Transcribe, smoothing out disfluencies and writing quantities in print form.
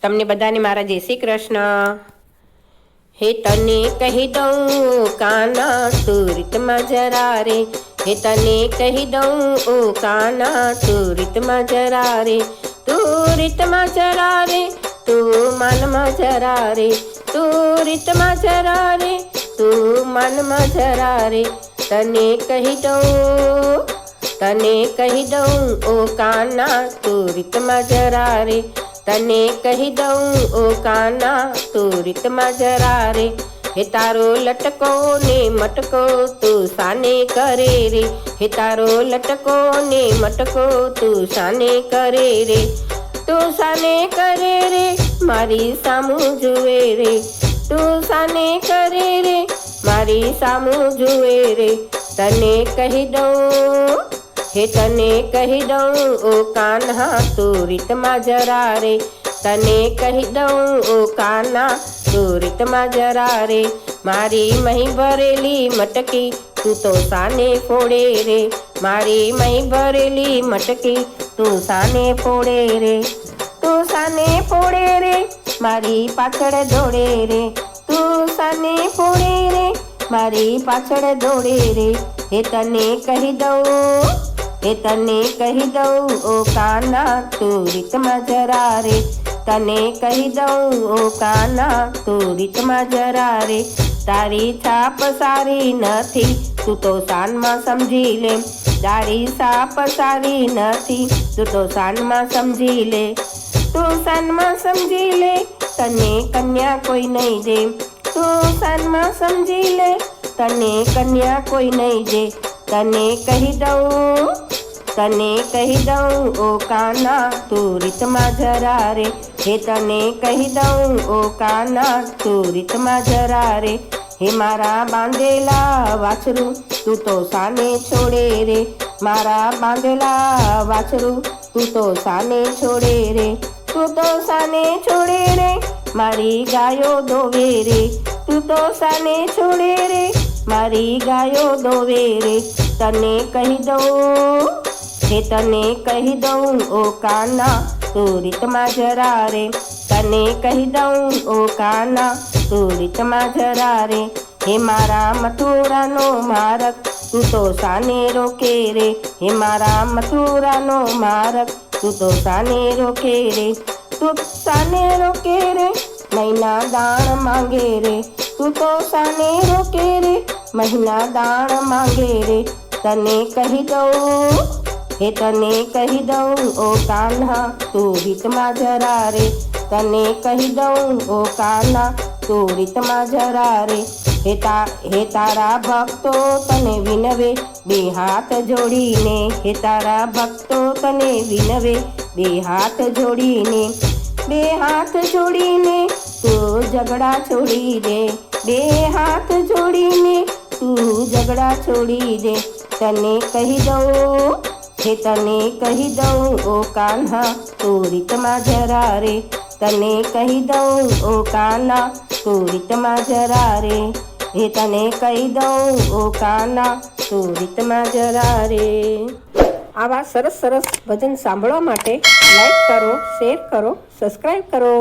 તમને બધાને મારા જય શ્રી કૃષ્ણ। હે તને કહી દઉં કાના તું રીતમાં જરા રે, હે તને કહી દઉં ઓ કાના તું રીતમાં જરા રે, તું રીતમાં જરા રે, તું મનમાં જરા રે, તું રીતમાં જરા રે, તું મનમાં જરા રે। તને કહી દઉં ઓ કાના તું રીતમાં જરા રે, તને કહી દઉં ઓ કાના તું રીતમાં જરા રે। હે તારો લટકો ને મટકો તું સાને કરે રે, હે તારો લટકો ને મટકો તું સાને કરે રે, તું સાને કરે રે મારી સામું જુએ રે, તું સાને કરે રે મારી સામું જુએ રે। તને કહી દઉં હે તને કહી દઉં ઓ કાન્હા તું રીતમાં જરા રે, તને કહી દઉં ઓ કાના તું રીતમાં જરા રે। મારી મહી ભરેલી મટકી તું તો સાને ફોડે રે, મારી મહી ભરેલી મટકી તું સાને ફોડે રે, તું સાને ફોડે રે મારી પાછળ દોડે રે, તું સાને ફોડે રે મારી પાછળ દોડે રે। હે તને કહી દઉં હે તને કહી દઉં ઓ કાના તું રીતમાં જરા રે, તને કહી દઉં ઓ કાના તું રીતમાં જરા રે। તારી છાપ સારી નથી તું તો સાનમાં સમજી લે, તારી છાપ સારી નથી તું તો સાનમાં સમજી લે, તું સાનમાં સમજી લે તને કન્યા કોઈ નહીં દે, તું સાનમાં સમજી લે તને કન્યા કોઈ નહીં દે। તને કહી દઉં ઓ કાના તું રીતમાં જરા રે, હે તને કહી દઉં ઓ કાના તું રીતમાં જરા રે। હે મારા બાંધેલા વાછરું તું તો સાને છોડે રે, મારા બાંધેલા વાછરું તું તો સાને છોડે રે, તું તો સાને છોડે રે મારી ગાયો દોવે રે, તું તો સાને છોડે રે મારી ગાયો દોવે રે। તને કહી દઉં હે તને કહી દઉં ઓ કાના તું રીતમાં જરા રે, તને કહી દઉં ઓ કાના તું રીતમાં જરા રે। હે મારા મથુરાનો મારક તું તો સાને રોકે રે, હે મારા મથુરાનો મારક તું તો સાને રોકે રે, તું સાને રોકે રે મહિના દાણ માંગે રે, તું તો સાને રોકે રે મહિના દાણ માંગે રે। તને કહી દઉં હે તને કહી દઉં ઓ કાન્હા તું રીતમાં જરા રે, તને કહી દઉં ઓ કાના તું રીતમાં જરા રે। હે તારા ભક્તો તને વિનવે બે હાથ જોડીને, હે તારા ભક્તો તને વિનવે બે હાથ જોડીને, બે હાથ જોડીને તું ઝઘડા છોડી દે, બે હાથ જોડીને તું ઝઘડા છોડી દે। તને કહી દઉં હે તને કહી દઉં ઓ કાન્હા તું રીતમાં જરા રે, તને કહી દઉં ઓ કાના તું રીતમાં જરા રે, હે તને કહી દઉં ઓ કાના તું રીતમાં જરા રે। આવા સરસ સરસ ભજન સાંભળવા માટે લાઈક કરો, શેર કરો, સબસ્ક્રાઈબ કરો।